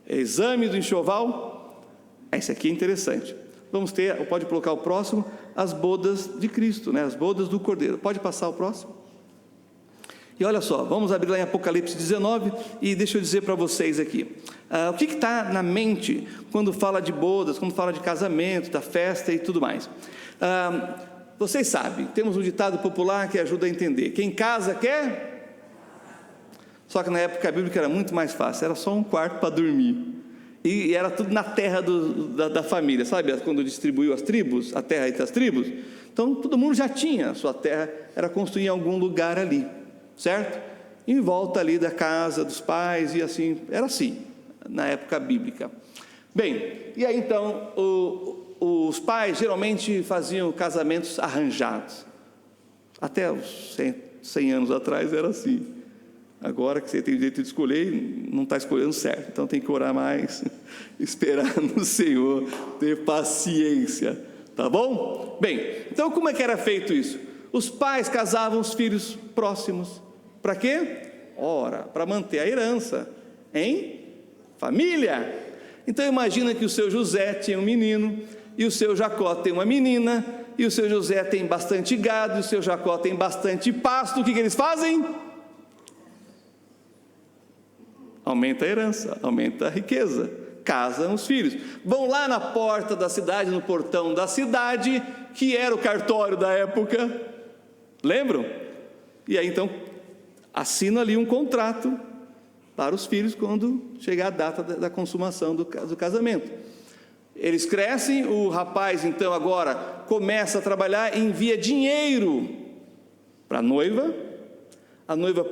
exame do enxoval, esse aqui é interessante. Vamos ter, pode colocar o próximo, as bodas de Cristo, as bodas do Cordeiro. Pode passar o próximo? E olha só, vamos abrir lá em Apocalipse 19 e deixa eu dizer para vocês aqui. O que está na mente quando fala de bodas, quando fala de casamento, da festa e tudo mais? Vocês sabem, temos um ditado popular que ajuda a entender: quem casa quer? Só que na época bíblica era muito mais fácil, era só um quarto para dormir. E era tudo na terra da família, sabe? Quando distribuiu as tribos, a terra entre as tribos. Então todo mundo já tinha a sua terra, era construir em algum lugar ali, certo? Em volta ali da casa dos pais, e assim, era assim, na época bíblica. Bem, e aí então, os pais geralmente faziam casamentos arranjados. Até os 100 anos atrás era assim. Agora que você tem o direito de escolher, não está escolhendo certo, então tem que orar mais, esperar no Senhor, ter paciência, tá bom? Bem, então como é que era feito isso? Os pais casavam os filhos próximos, para quê? Ora, para manter a herança em família. Então imagina que o seu José tinha um menino, e o seu Jacó tem uma menina, e o seu José tem bastante gado, e o seu Jacó tem bastante pasto. O que eles fazem? Aumenta a herança, aumenta a riqueza, casam os filhos, vão lá na porta da cidade, no portão da cidade, que era o cartório da época, lembram? E aí então assinam ali um contrato para os filhos quando chegar a data da consumação do casamento. Eles crescem, o rapaz então agora começa a trabalhar e envia dinheiro para a noiva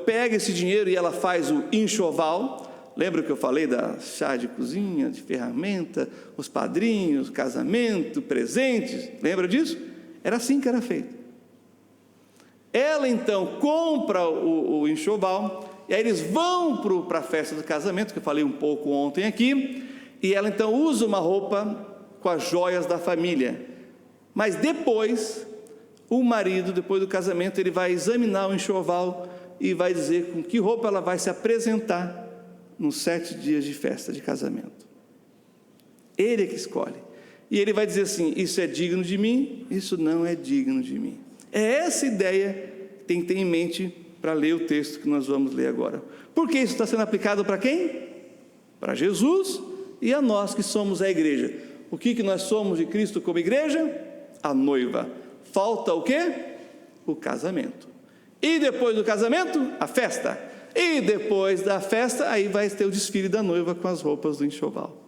pega esse dinheiro e ela faz o enxoval. Lembra que eu falei da chá de cozinha, de ferramenta, os padrinhos, casamento, presentes? Lembra disso? Era assim que era feito. Ela então compra o enxoval, e aí eles vão para a festa do casamento, que eu falei um pouco ontem aqui, e ela então usa uma roupa com as joias da família. Mas depois, o marido, depois do casamento, ele vai examinar o enxoval e vai dizer com que roupa ela vai se apresentar nos 7 dias de festa de casamento. Ele é que escolhe. E ele vai dizer assim: isso é digno de mim, isso não é digno de mim. É essa ideia que tem que ter em mente para ler o texto que nós vamos ler agora. Porque isso está sendo aplicado para quem? Para Jesus e a nós que somos a igreja. O que nós somos de Cristo como igreja? A noiva. Falta o quê? O casamento. E depois do casamento, a festa. E depois da festa, aí vai ter o desfile da noiva com as roupas do enxoval.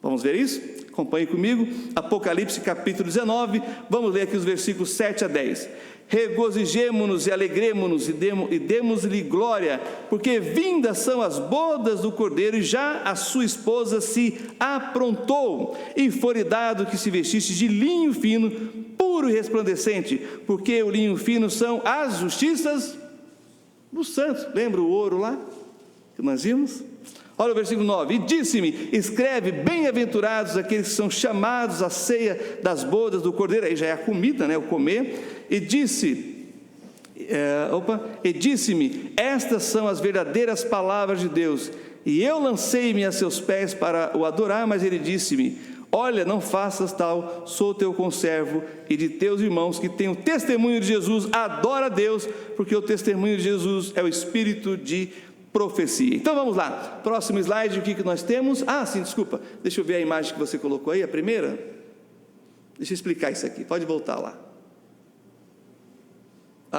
Vamos ver isso? Acompanhe comigo, Apocalipse capítulo 19, vamos ler aqui os versículos 7 a 10. Regozijemo-nos e alegremo-nos e demos-lhe glória, porque vindas são as bodas do Cordeiro, e já a sua esposa se aprontou, e foi dado que se vestisse de linho fino, puro e resplandecente, porque o linho fino são as justiças dos santos. Lembra o ouro lá que nós vimos? Olha o versículo 9: e disse-me, escreve, bem-aventurados aqueles que são chamados à ceia das bodas do Cordeiro. Aí já é a comida, né, o comer. E disse-me, estas são as verdadeiras palavras de Deus. E eu lancei-me a seus pés para o adorar, mas ele disse-me, olha, não faças tal, sou teu conservo e de teus irmãos que têm o testemunho de Jesus. Adora a Deus, porque o testemunho de Jesus é o espírito de profecia. Então vamos lá, próximo slide. O que nós temos? Sim, desculpa, deixa eu ver a imagem que você colocou aí, a primeira. Deixa eu explicar isso aqui, pode voltar lá.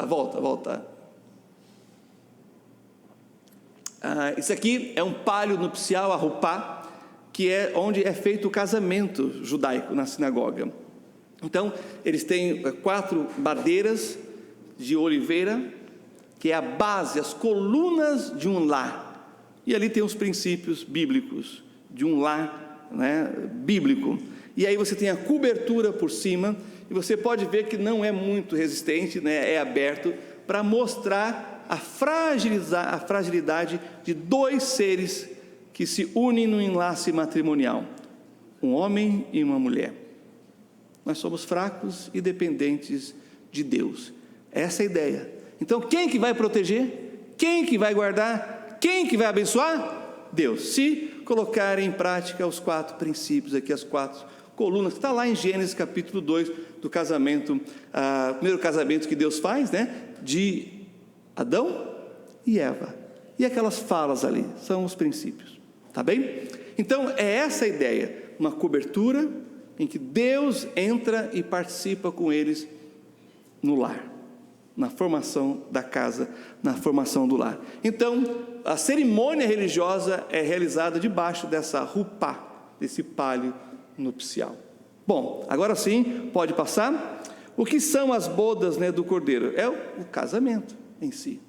Volta. Isso aqui é um palio nupcial, a rupá, que é onde é feito o casamento judaico na sinagoga. Então eles têm 4 madeiras de oliveira, que é a base, as colunas de um lar, e ali tem os princípios bíblicos de um lar, né, bíblico. E aí você tem a cobertura por cima, e você pode ver que não é muito resistente, né, é aberto, para mostrar a fragilidade de 2 seres que se unem no enlace matrimonial, um homem e uma mulher. Nós somos fracos e dependentes de Deus. Essa é a ideia. Então quem que vai proteger? Quem que vai guardar? Quem que vai abençoar? Deus. Se colocar em prática os 4 princípios aqui, as 4 colunas, que está lá em Gênesis capítulo 2, do casamento, primeiro casamento que Deus faz, né, de Adão e Eva. E aquelas falas ali são os princípios, tá bem? Então é essa a ideia, uma cobertura em que Deus entra e participa com eles no lar, na formação da casa, na formação do lar. Então a cerimônia religiosa é realizada debaixo dessa rupá, desse palio nupcial. Bom, agora sim, pode passar. O que são as bodas, do Cordeiro? É o casamento em si.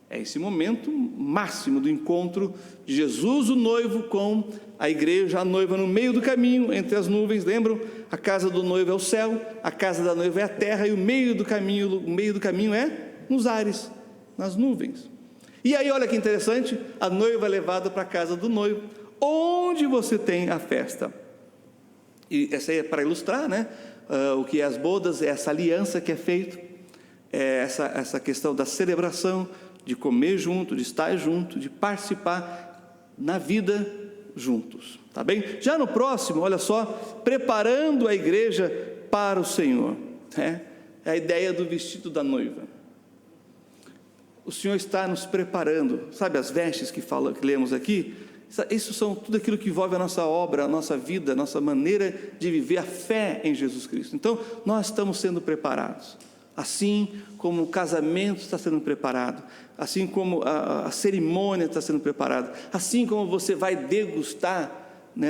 É esse momento máximo do encontro de Jesus, o noivo, com a igreja, a noiva no meio do caminho, entre as nuvens. Lembram? A casa do noivo é o céu, a casa da noiva é a terra, e o meio do caminho é nos ares, nas nuvens. E aí, olha que interessante, a noiva é levada para a casa do noivo, onde você tem a festa. E essa aí é para ilustrar, o que é as bodas, é essa aliança que é feita, é essa questão da celebração, de comer junto, de estar junto, de participar na vida juntos, tá bem? Já no próximo, olha só, preparando a igreja para o Senhor, é a ideia do vestido da noiva. O Senhor está nos preparando, sabe as vestes que lemos aqui? Isso são tudo aquilo que envolve a nossa obra, a nossa vida, a nossa maneira de viver a fé em Jesus Cristo. Então, nós estamos sendo preparados, assim como o casamento está sendo preparado, assim como a cerimônia está sendo preparada, assim como você vai degustar,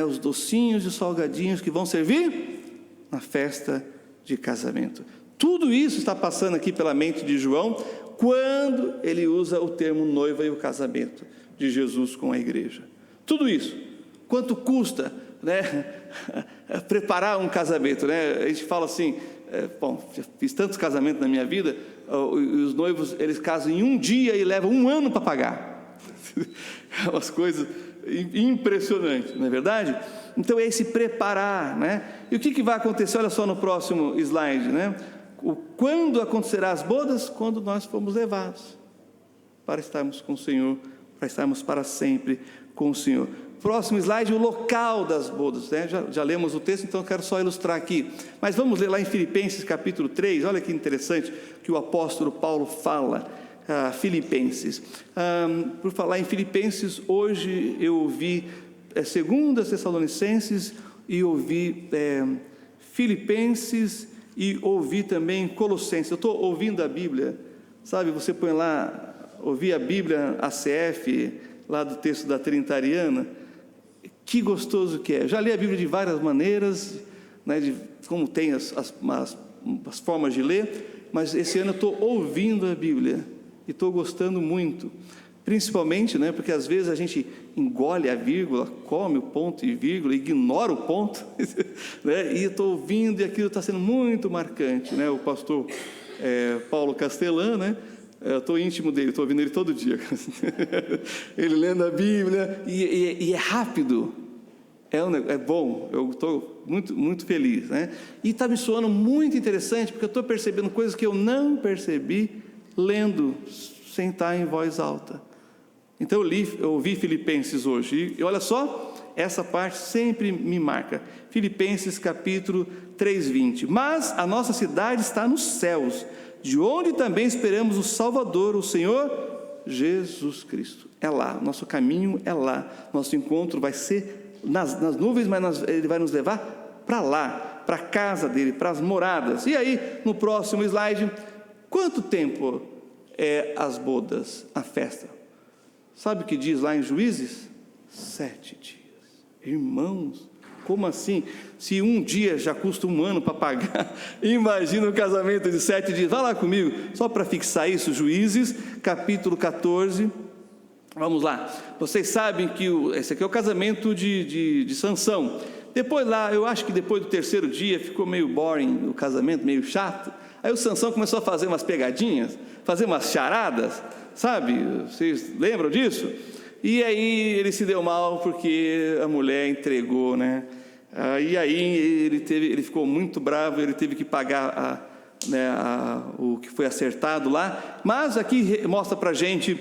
os docinhos e os salgadinhos que vão servir na festa de casamento. Tudo isso está passando aqui pela mente de João, quando ele usa o termo noiva e o casamento de Jesus com a igreja. Tudo isso, quanto custa, preparar um casamento, A gente fala assim, já fiz tantos casamentos na minha vida, os noivos, eles casam em um dia e levam 1 ano para pagar. É umas coisas impressionantes, não é verdade? Então é esse preparar, E o que vai acontecer? Olha só no próximo slide, Quando acontecerá as bodas? Quando nós fomos levados para estarmos com o Senhor, para estarmos para sempre com o Senhor. Próximo slide, o local das bodas, já lemos o texto, então eu quero só ilustrar aqui, mas vamos ler lá em Filipenses capítulo 3, olha que interessante que o apóstolo Paulo fala, Filipenses. Por falar em Filipenses, hoje eu ouvi 2 Tessalonicenses e ouvi Filipenses e ouvi também Colossenses. Eu estou ouvindo a Bíblia, sabe, você põe lá, ouvir a Bíblia ACF, lá do texto da Trinitariana, que gostoso que é. Já li a Bíblia de várias maneiras, de como tem as formas de ler, mas esse ano eu estou ouvindo a Bíblia e estou gostando muito, principalmente, porque às vezes a gente engole a vírgula, come o ponto e vírgula, ignora o ponto, e estou ouvindo e aquilo está sendo muito marcante, O pastor Paulo Castelã, eu estou íntimo dele, estou ouvindo ele todo dia. Ele lendo a Bíblia, e é rápido, é bom, eu estou muito, muito feliz, E está me soando muito interessante, porque eu estou percebendo coisas que eu não percebi lendo, sem estar em voz alta. Então eu ouvi Filipenses hoje, e olha só, essa parte sempre me marca. Filipenses capítulo 3:20. Mas a nossa cidade está nos céus, de onde também esperamos o Salvador, o Senhor Jesus Cristo. É lá, nosso caminho é lá, nosso encontro vai ser nas nuvens, mas Ele vai nos levar para lá, para a casa dEle, para as moradas. E aí, no próximo slide, quanto tempo é as bodas, a festa? Sabe o que diz lá em Juízes? 7 dias. Irmãos, como assim? Se um dia já custa 1 ano para pagar, imagina um casamento de 7 dias. Vai lá comigo, só para fixar isso, Juízes, capítulo 14. Vamos lá. Vocês sabem que esse aqui é o casamento de Sansão. Depois lá, eu acho que depois do 3º dia, ficou meio boring o casamento, meio chato. Aí o Sansão começou a fazer umas pegadinhas, fazer umas charadas, sabe? Vocês lembram disso? E aí ele se deu mal porque a mulher entregou, E aí ele ficou muito bravo, ele teve que pagar o que foi acertado lá. Mas aqui mostra para a gente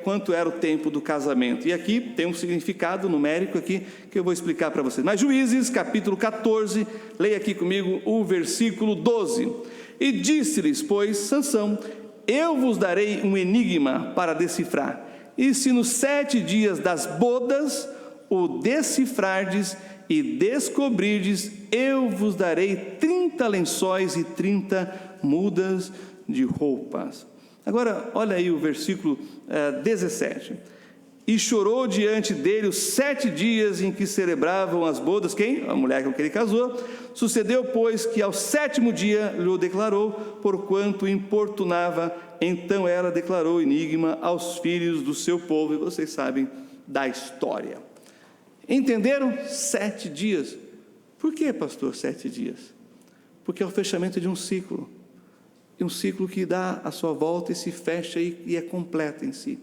quanto era o tempo do casamento. E aqui tem um significado numérico aqui que eu vou explicar para vocês. Mas Juízes, capítulo 14, leia aqui comigo o versículo 12. E disse-lhes, pois, Sansão: eu vos darei um enigma para decifrar, e se nos 7 dias das bodas o decifrardes e descobrirdes, eu vos darei 30 lençóis e 30 mudas de roupas. Agora, olha aí o versículo 17. E chorou diante dele os 7 dias em que celebravam as bodas. Quem? A mulher com quem ele casou. Sucedeu, pois, que ao 7º dia lhe declarou, porquanto importunava. Então ela declarou o enigma aos filhos do seu povo. E vocês sabem da história. Entenderam? 7 dias. Por que, pastor, 7 dias? Porque é o fechamento de um ciclo. E um ciclo que dá a sua volta e se fecha e é completo em si.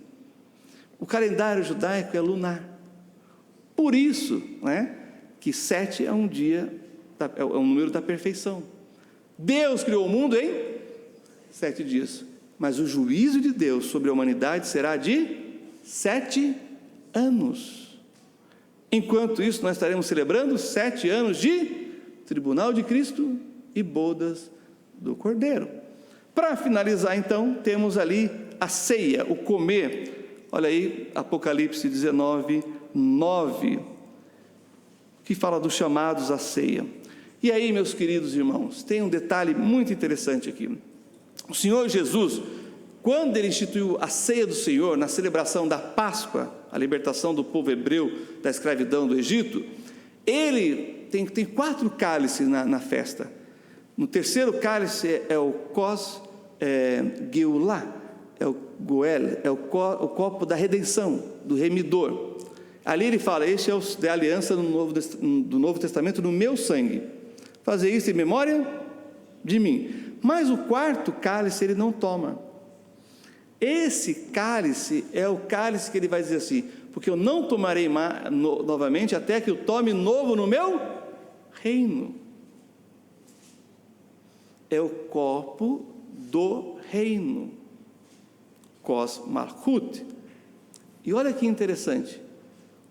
O calendário judaico é lunar. Por isso, que 7 é um dia, é um número da perfeição. Deus criou o mundo em 7 dias. Mas o juízo de Deus sobre a humanidade será de 7 anos. Enquanto isso, nós estaremos celebrando 7 anos de tribunal de Cristo e bodas do Cordeiro. Para finalizar, então, temos ali a ceia, o comer. Olha aí, Apocalipse 19, 9, que fala dos chamados à ceia. E aí, meus queridos irmãos, tem um detalhe muito interessante aqui. O Senhor Jesus, quando ele instituiu a ceia do Senhor, na celebração da Páscoa, a libertação do povo hebreu da escravidão do Egito, ele tem 4 cálices na festa. No terceiro cálice é o Kos Geulah, é o Goel, é o copo da redenção, do remidor. Ali ele fala, este é o da aliança do Novo Testamento no meu sangue. Fazer isso em memória de mim. Mas o 4º cálice ele não toma. Esse cálice é o cálice que ele vai dizer assim, porque eu não tomarei novamente até que eu tome novo no meu reino. É o copo do reino. Kos Malchut. E olha que interessante.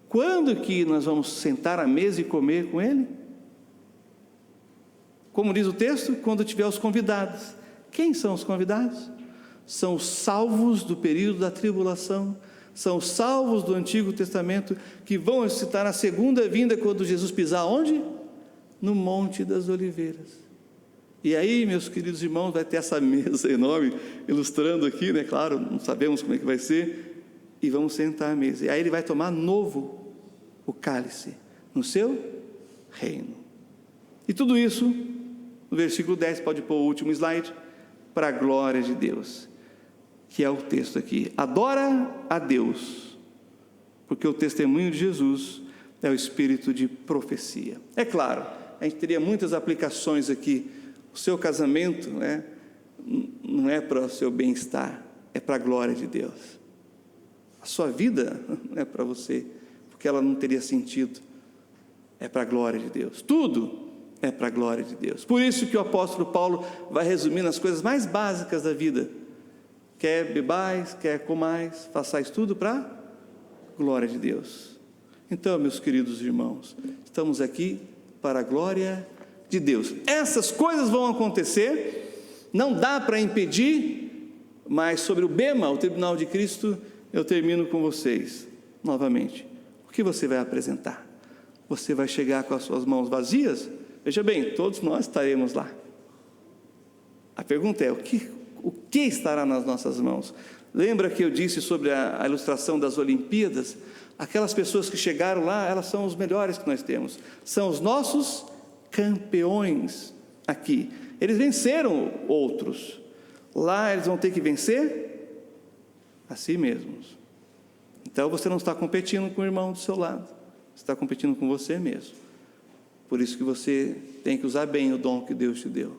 Quando que nós vamos sentar à mesa e comer com ele? Como diz o texto, quando tiver os convidados. Quem são os convidados? São os salvos do período da tribulação, são os salvos do Antigo Testamento, que vão ressuscitar na segunda vinda, quando Jesus pisar onde? No Monte das Oliveiras. E aí, meus queridos irmãos, vai ter essa mesa enorme, ilustrando aqui, claro, não sabemos como é que vai ser, e vamos sentar à mesa. E aí ele vai tomar novo o cálice, no seu reino. E tudo isso, no versículo 10, pode pôr o último slide, para a glória de Deus, que é o texto aqui. Adora a Deus, porque o testemunho de Jesus é o espírito de profecia. É claro, a gente teria muitas aplicações aqui. O seu casamento não é para o seu bem-estar, é para a glória de Deus. A sua vida não é para você, porque ela não teria sentido, é para a glória de Deus. Tudo é para a glória de Deus. Por isso que o apóstolo Paulo vai resumir nas coisas mais básicas da vida. Quer bebais, quer comais, façais tudo para a glória de Deus. Então, meus queridos irmãos, estamos aqui para a glória de Deus. Essas coisas vão acontecer, não dá para impedir, mas sobre o bema, o tribunal de Cristo, eu termino com vocês, novamente. O que você vai apresentar? Você vai chegar com as suas mãos vazias? Veja bem, todos nós estaremos lá. A pergunta é, o que estará nas nossas mãos? Lembra que eu disse sobre a ilustração das Olimpíadas? Aquelas pessoas que chegaram lá, elas são os melhores que nós temos. São os nossos campeões aqui. Eles venceram outros. Lá eles vão ter que vencer a si mesmos. Então você não está competindo com o irmão do seu lado. Você está competindo com você mesmo. Por isso que você tem que usar bem o dom que Deus te deu.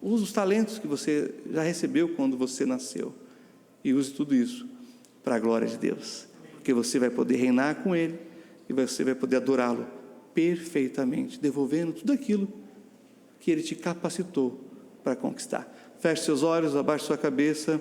Use os talentos que você já recebeu quando você nasceu. E use tudo isso para a glória de Deus. Porque você vai poder reinar com Ele e você vai poder adorá-lo perfeitamente, devolvendo tudo aquilo que Ele te capacitou para conquistar. Feche seus olhos, abaixe sua cabeça.